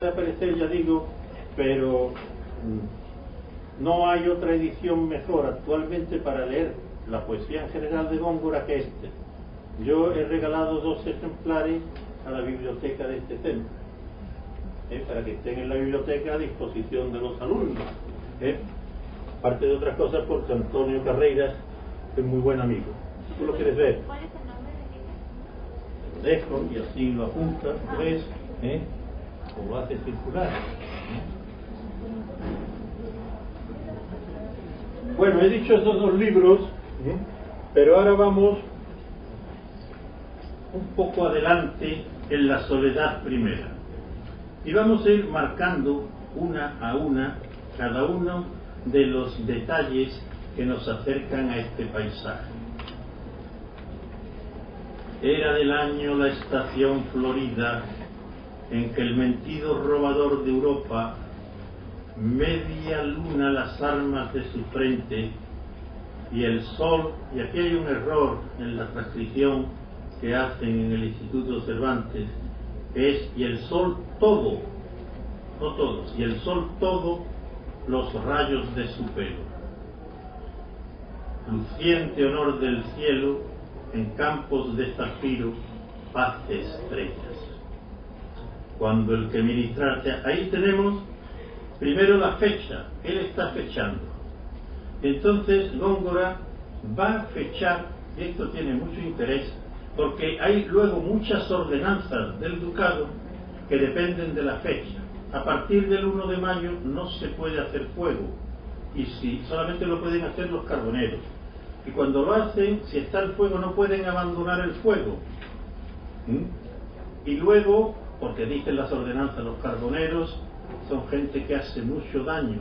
aparecer, ya digo, pero no hay otra edición mejor actualmente para leer la poesía en general de Góngora que este. Yo he regalado 2 ejemplares a la biblioteca de este centro, para que estén en la biblioteca a disposición de los alumnos. Aparte de otras cosas, porque Antonio Carreiras es muy buen amigo. ¿Tú lo quieres ver? ¿Cuál es el nombre Lo dejo y así lo apuntas, ¿ves? O lo haces circular. Bueno, he dicho estos 2 libros, pero ahora vamos un poco adelante en la soledad primera. Y vamos a ir marcando una a una cada uno de los detalles que nos acercan a este paisaje. Era del año la estación florida en que el mentido robador de Europa media luna las armas de su frente y el sol, y aquí hay un error en la transcripción que hacen en el Instituto Cervantes, es y el sol todo, no todos, y el sol todo los rayos de su pelo. Luciente honor del cielo, en campos de zafiro, paz de estrellas. Cuando el que ministrase, ahí tenemos primero la fecha, él está fechando. Entonces Góngora va a fechar, y esto tiene mucho interés, porque hay luego muchas ordenanzas del ducado que dependen de la fecha. A partir del 1 de mayo no se puede hacer fuego, y si solamente lo pueden hacer los carboneros. Y cuando lo hacen, si está el fuego, no pueden abandonar el fuego. Y luego, porque dicen las ordenanzas, los carboneros son gente que hace mucho daño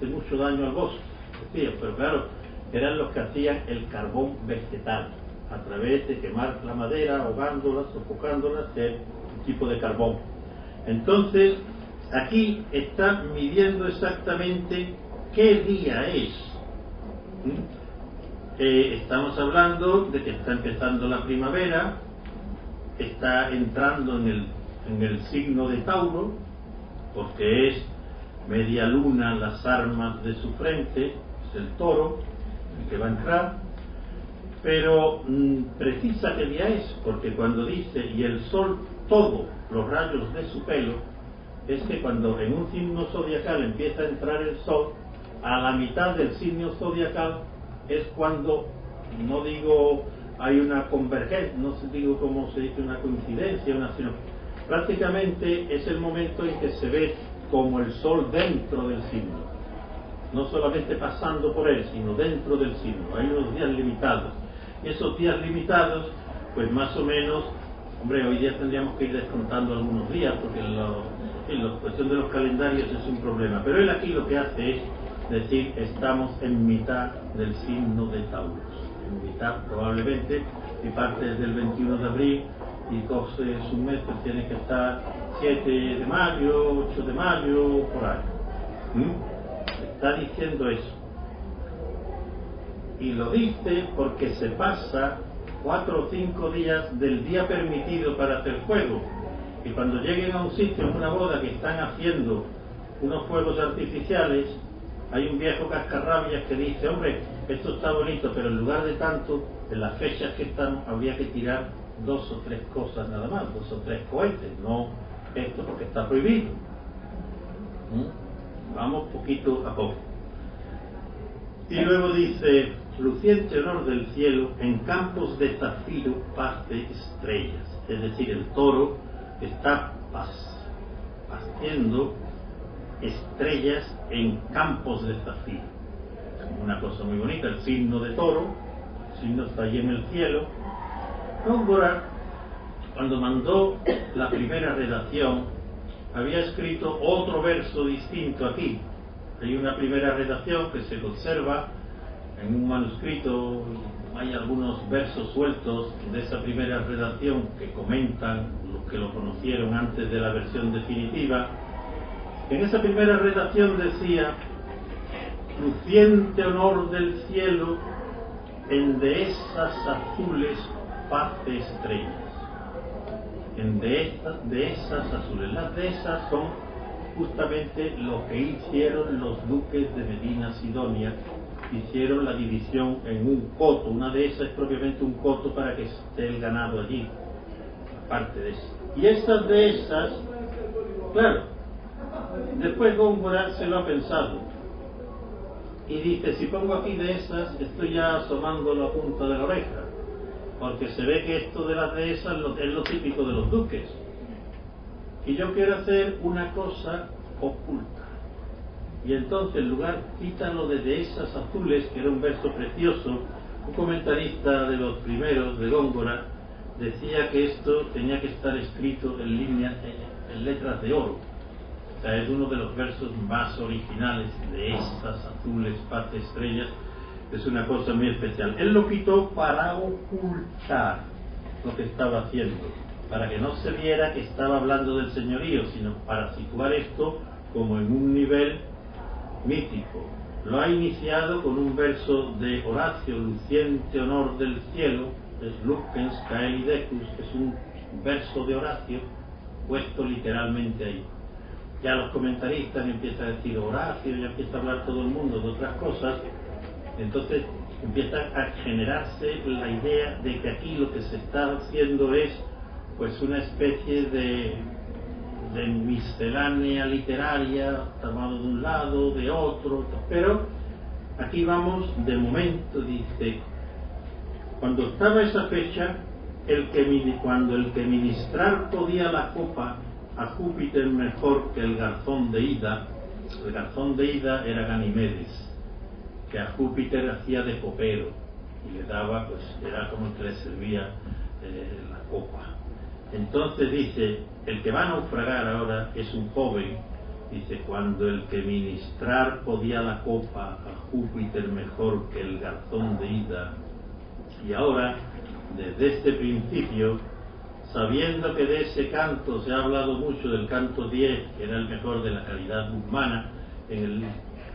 al bosque, decía, pero claro, eran los que hacían el carbón vegetal, a través de quemar la madera, ahogándola, sofocándola, hacer un tipo de carbón. Entonces, aquí está midiendo exactamente qué día es. Estamos hablando de que está empezando la primavera, está entrando en el signo de Tauro, porque es media luna las armas de su frente, es el toro el que va a entrar, pero precisa qué día es, porque cuando dice y el sol todo los rayos de su pelo, es que cuando en un signo zodiacal empieza a entrar el sol, a la mitad del signo zodiacal es cuando, no digo hay una convergencia, no digo como se dice una coincidencia, sino prácticamente es el momento en que se ve como el sol dentro del signo, no solamente pasando por él, sino dentro del signo. Hay unos días limitados, y esos días limitados, pues más o menos, hombre, hoy día tendríamos que ir descontando algunos días, porque la cuestión de los calendarios es un problema, pero él aquí lo que hace es decir, estamos en mitad del signo de Taurus, en mitad probablemente, y parte desde el 21 de abril, y coge su mes, pues tiene que estar 7 de mayo, 8 de mayo, por ahí. Está diciendo eso. Y lo dice porque se pasa 4 o 5 días del día permitido para hacer fuego. Y cuando lleguen a un sitio, en una boda, que están haciendo unos fuegos artificiales, hay un viejo cascarrabias que dice, hombre, esto está bonito, pero en lugar de tanto, en las fechas que están, habría que tirar 2 o 3 cosas nada más, 2 o 3 cohetes, no esto porque está prohibido. Vamos poquito a poco. Y luego dice, luciente honor del cielo, en campos de zafiro, paz de estrellas. Es decir, el toro está pastiendo estrellas en campos de zafiro. Una cosa muy bonita, el signo de toro, el signo está allí en el cielo. Góngora, cuando mandó la primera redacción, había escrito otro verso distinto aquí. Hay una primera redacción que se conserva en un manuscrito, hay algunos versos sueltos de esa primera redacción que comentan los que lo conocieron antes de la versión definitiva. En esa primera redacción decía, luciente honor del cielo, en dehesas azules paz de estrellas. En dehesas azules. Las dehesas son justamente lo que hicieron los duques de Medina Sidonia. Hicieron la división en un coto. Una dehesa es propiamente un coto para que esté el ganado allí, aparte de eso. Y estas dehesas, claro, después Góngora se lo ha pensado y dice, si pongo aquí dehesas estoy ya asomando la punta de la oreja, porque se ve que esto de las dehesas es lo típico de los duques, y yo quiero hacer una cosa oculta. Y entonces, en lugar, quítalo de dehesas azules, que era un verso precioso. Un comentarista de los primeros, de Góngora, decía que esto tenía que estar escrito en letras de oro. O sea, es uno de los versos más originales, de estas azules, paz, estrellas. Es una cosa muy especial. Él lo quitó para ocultar lo que estaba haciendo, para que no se viera que estaba hablando del señorío, sino para situar esto como en un nivel mítico. Lo ha iniciado con un verso de Horacio, luciente honor del cielo, es Lucens Caeli Decus, es un verso de Horacio puesto literalmente ahí. Ya los comentaristas empiezan a decir Horacio, ya empieza a hablar todo el mundo de otras cosas, entonces empieza a generarse la idea de que aquí lo que se está haciendo es pues una especie de miscelánea literaria, tomado de un lado, de otro, pero aquí vamos, de momento, dice, cuando estaba esa fecha, cuando el que ministrar podía la copa a Júpiter mejor que el garzón de Ida. El garzón de Ida era Ganimedes, que a Júpiter hacía de copero y le daba, pues era como el que le servía la copa. Entonces dice, el que va a naufragar ahora es un joven, dice, cuando el que ministrar podía la copa a Júpiter mejor que el garzón de Ida. Y ahora, desde este principio, sabiendo que de ese canto se ha hablado mucho, del canto 10, que era el mejor de la calidad humana, en el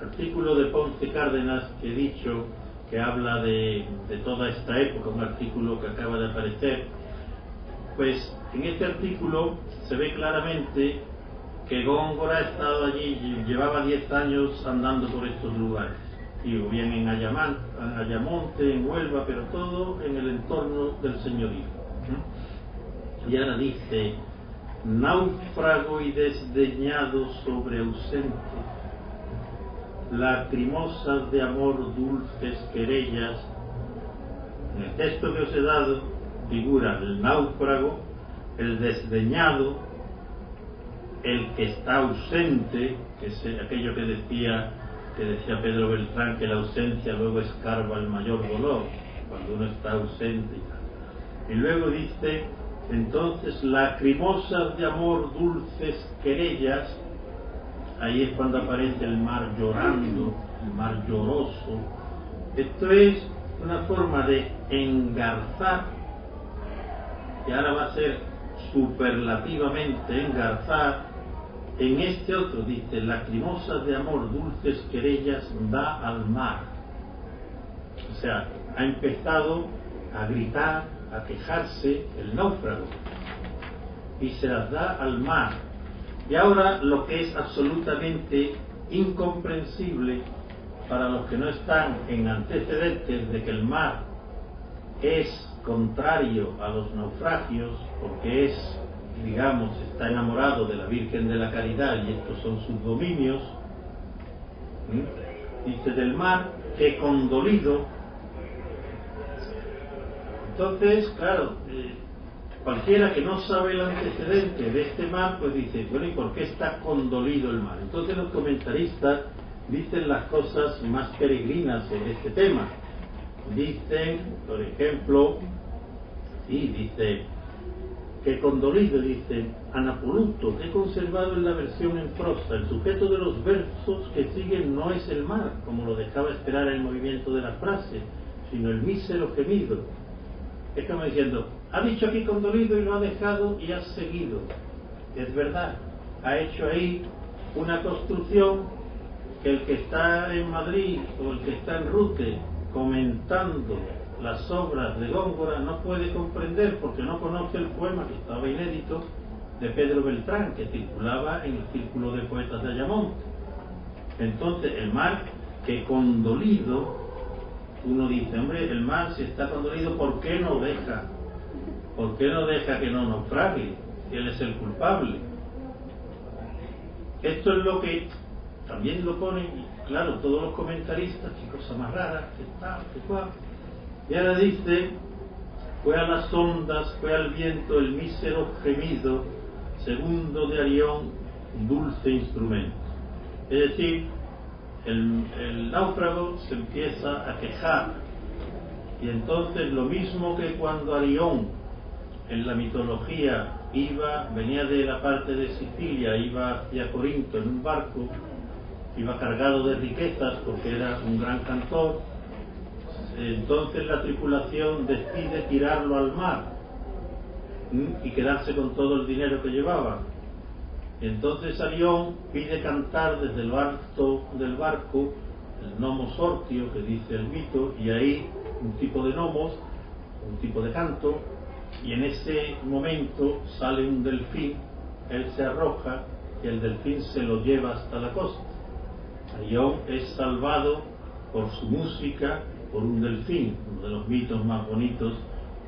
artículo de Ponce Cárdenas que he dicho, que habla de toda esta época, un artículo que acaba de aparecer, pues en este artículo se ve claramente que Góngora ha estado allí, llevaba 10 años andando por estos lugares, y o bien en Ayamonte, en Huelva, pero todo en el entorno del señorío. Y ahora dice, náufrago y desdeñado sobre ausente, lacrimosas de amor dulces querellas. En el texto que os he dado figura el náufrago, el desdeñado, el que está ausente, que es aquello que decía Pedro Beltrán, que la ausencia luego escarba el mayor dolor, cuando uno está ausente y tal. Y luego dice, entonces, lacrimosas de amor dulces querellas. Ahí es cuando aparece el mar llorando, el mar lloroso. Esto es una forma de engarzar, que ahora va a ser superlativamente engarzar. En este otro dice, lacrimosas de amor dulces querellas da al mar. O sea, ha empezado a gritar, a quejarse el náufrago, y se las da al mar. Y ahora lo que es absolutamente incomprensible para los que no están en antecedentes de que el mar es contrario a los naufragios, porque es, digamos, está enamorado de la Virgen de la Caridad y estos son sus dominios. Dice del mar que condolido. Entonces, claro, cualquiera que no sabe el antecedente de este mar, pues dice, bueno, ¿y por qué está condolido el mar? Entonces los comentaristas dicen las cosas más peregrinas sobre este tema. Dicen, por ejemplo, dice que condolido, dice Anapoluto, que he conservado en la versión en prosa, el sujeto de los versos que siguen no es el mar, como lo dejaba esperar el movimiento de la frase, sino el mísero gemido. Es como diciendo, ha dicho aquí condolido y lo ha dejado y ha seguido. Es verdad, ha hecho ahí una construcción que el que está en Madrid o el que está en Rute comentando las obras de Góngora no puede comprender porque no conoce el poema, que estaba inédito, de Pedro Beltrán, que circulaba en el Círculo de Poetas de Ayamonte. Entonces el mar, que condolido, uno dice, hombre, el mar si está condolido, ¿por qué no deja? ¿Por qué no deja que no naufrague? Él es el culpable. Esto es lo que también lo ponen, claro, todos los comentaristas, qué cosa más rara, qué tal, qué cual. Y ahora dice, fue a las ondas, fue al viento el mísero gemido, segundo de Arión, dulce instrumento. Es decir, el náufrago se empieza a quejar, y entonces lo mismo que cuando Arión en la mitología venía de la parte de Sicilia, iba hacia Corinto en un barco, iba cargado de riquezas porque era un gran cantor, entonces la tripulación decide tirarlo al mar y quedarse con todo el dinero que llevaba. Entonces Arión pide cantar desde lo alto del barco el nomos ortio, que dice el mito, y ahí un tipo de nomos, un tipo de canto, y en ese momento sale un delfín, él se arroja y el delfín se lo lleva hasta la costa. Arión es salvado por su música por un delfín, uno de los mitos más bonitos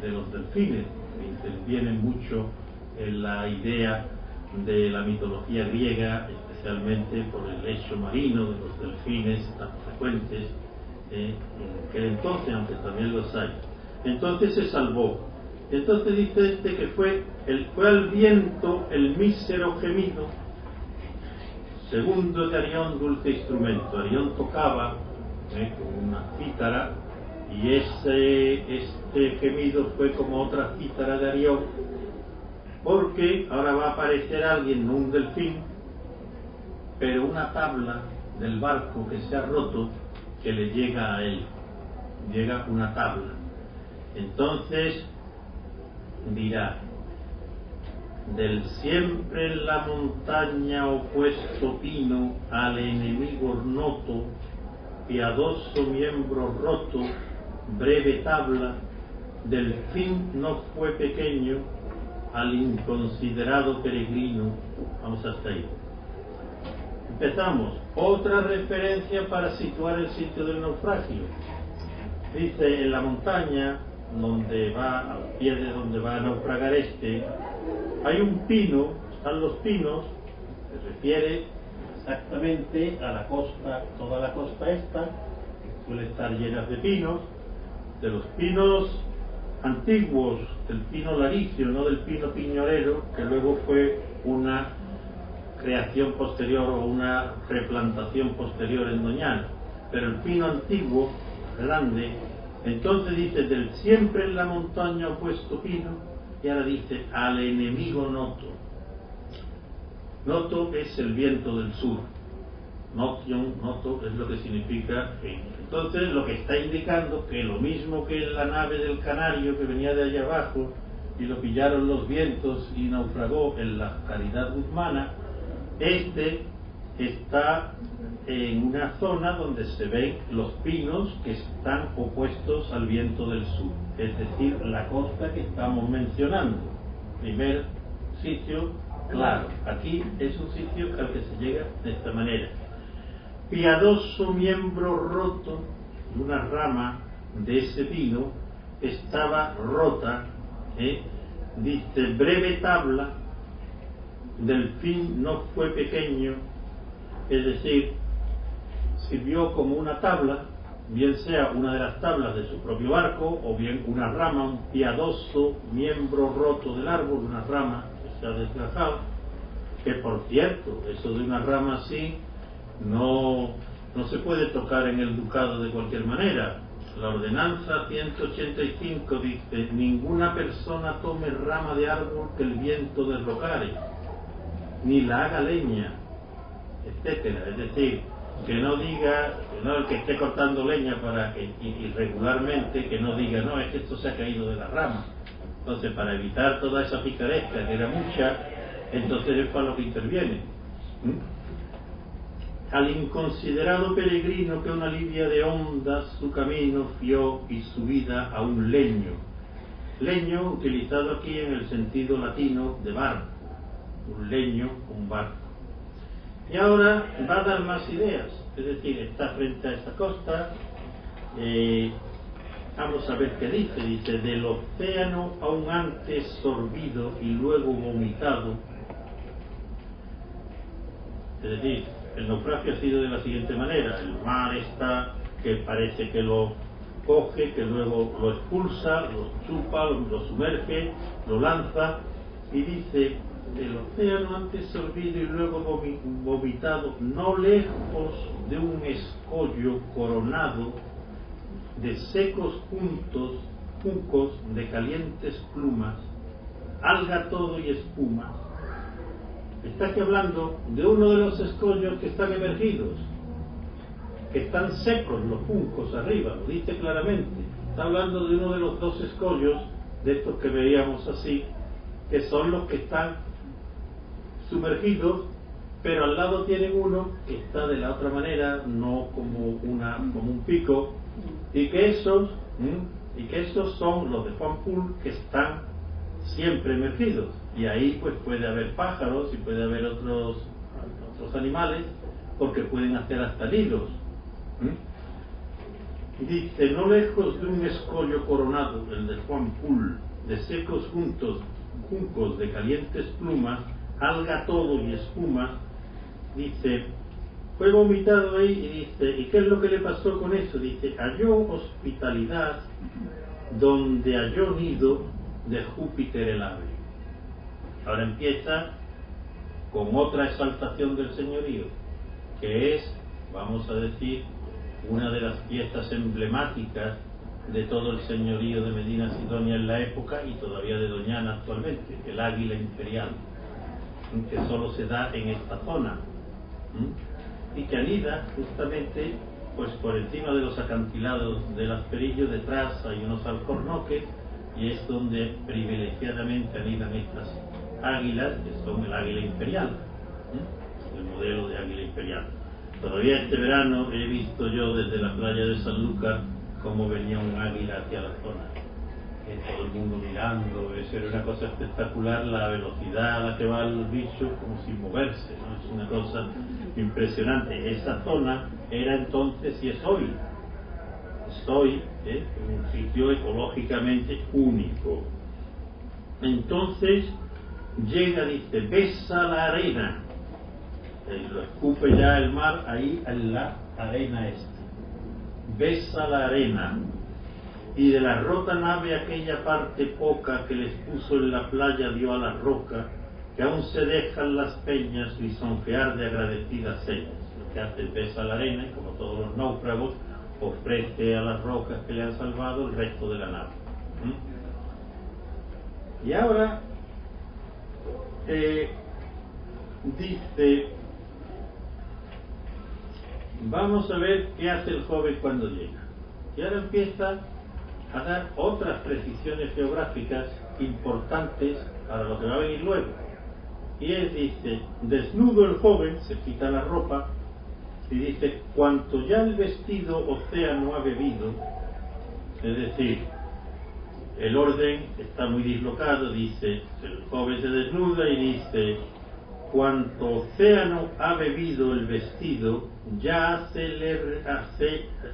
de los delfines, que intervienen mucho en la idea de la mitología griega, especialmente por el lecho marino de los delfines tan frecuentes en aquel entonces, aunque también los hay. Entonces se salvó. Entonces dice este que fue al viento el mísero gemido, segundo de Arión, dulce instrumento. Arión tocaba con una cítara, y este gemido fue como otra cítara de Arión, porque ahora va a aparecer alguien, no un delfín, pero una tabla del barco que se ha roto, que le llega a él, llega una tabla. Entonces dirá, del siempre en la montaña opuesto pino, al enemigo ornoto, piadoso miembro roto, breve tabla, del fin no fue pequeño, al inconsiderado peregrino. Vamos hasta ahí. Empezamos. Otra referencia para situar el sitio del naufragio. Dice, en la montaña, donde va, al pie de donde va a naufragar hay un pino, están los pinos, se refiere exactamente a la costa, toda la costa esta, que suele estar llena de pinos, de los pinos antiguos, del pino laricio, no del pino piñorero, que luego fue una creación posterior o una replantación posterior en Doñana, pero el pino antiguo, grande. Entonces dice, del siempre en la montaña opuesto pino, y ahora dice, al enemigo noto. Noto es el viento del sur. Noto es lo que significa. Entonces lo que está indicando que lo mismo que en la nave del Canario que venía de allá abajo y lo pillaron los vientos y naufragó en la Caridad Guzmana, está en una zona donde se ven los pinos que están opuestos al viento del sur, es decir, la costa que estamos mencionando. Primer sitio, claro, aquí es un sitio al que se llega de esta manera. Piadoso miembro roto, una rama de ese pino estaba rota, dice, breve tabla, del fin no fue pequeño, es decir, sirvió como una tabla, bien sea una de las tablas de su propio barco, o bien una rama, un piadoso miembro roto del árbol, una rama que se ha desgajado, que por cierto, eso de una rama así no se puede tocar en el ducado de cualquier manera. La ordenanza 185 dice, ninguna persona tome rama de árbol que el viento derrocare, ni la haga leña, etcétera. Es decir, que no diga, que no el que esté cortando leña para que irregularmente, que no diga, no, es que esto se ha caído de la rama. Entonces, para evitar toda esa picaresca, que era mucha, entonces es para lo que interviene. Al inconsiderado peregrino que una libia de ondas su camino fió y su vida a un leño. Leño utilizado aquí en el sentido latino de barco. un leño, un barco. Y ahora va a dar más ideas, es decir, está frente a esta costa. Vamos a ver qué dice. Dice: del océano aún antes sorbido y luego vomitado. Es decir, el naufragio ha sido de la siguiente manera: el mar está, que parece que lo coge, que luego lo expulsa, lo chupa, lo sumerge, lo lanza, y dice: el océano antes sorbido y luego vomitado, no lejos de un escollo coronado de secos juncos de calientes plumas, alga todo y espuma. Está aquí hablando de uno de los escollos que están emergidos, que están secos los juncos arriba, lo dice claramente. Está hablando de uno de los dos escollos, de estos que veíamos así, que son los que están sumergidos, pero al lado tienen uno que está de la otra manera, no como un pico, y que esos son los de Juan Pull, que están siempre emergidos, y ahí pues puede haber pájaros y puede haber otros animales, porque pueden hacer hasta nidos. Dice: no lejos de un escollo coronado, el de Juan Pull, de secos juncos de calientes plumas, alga todo y espuma. Dice: fue vomitado ahí, y dice: ¿y qué es lo que le pasó con eso? Dice: halló hospitalidad donde halló nido de Júpiter el ave. Ahora empieza con otra exaltación del señorío, que es, vamos a decir, una de las piezas emblemáticas de todo el señorío de Medina Sidonia en la época, y todavía de Doñana actualmente, el águila imperial, que solo se da en esta zona, y que anida justamente pues por encima de los acantilados del Asperillo. Detrás hay unos alcornoques, y es donde privilegiadamente anidan estas águilas, que son el águila imperial, el modelo de águila imperial. Todavía este verano he visto yo desde la playa de Sanlúcar cómo venía un águila hacia la zona, todo el mundo mirando. Eso era una cosa espectacular, la velocidad a la que va el bicho, como sin moverse, ¿no? Es una cosa impresionante. Esa zona era entonces, y es hoy un sitio ecológicamente único. Entonces llega, dice: besa la arena, lo escupe ya el mar ahí en la arena esta, besa la arena, y de la rota nave aquella parte poca que les puso en la playa dio a la roca, que aún se dejan las peñas lisonjear de agradecidas señas. Lo que hace es besa la arena, y como todos los náufragos ofrece a las rocas que le han salvado el resto de la nave. Y ahora dice: vamos a ver qué hace el joven cuando llega. Y ahora empieza a dar otras precisiones geográficas importantes para lo que va a venir luego. Y él dice: desnudo el joven, se quita la ropa, y dice: cuanto ya el vestido océano ha bebido. Es decir, el orden está muy dislocado. Dice, el joven se desnuda y dice: cuanto océano ha bebido el vestido, ya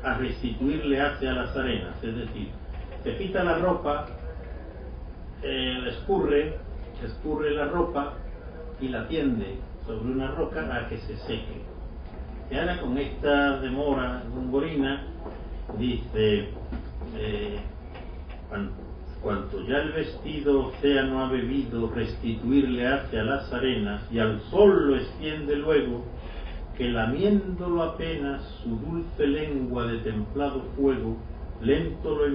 a restituirle hace a las arenas. Es decir, se quita la ropa, escurre la ropa y la tiende sobre una roca a que se seque. Y ahora, con esta demora rumborina, dice: cuanto ya el vestido océano ha bebido, restituirle hace a las arenas, y al sol lo extiende luego, que lamiéndolo apenas su dulce lengua de templado fuego, lento lo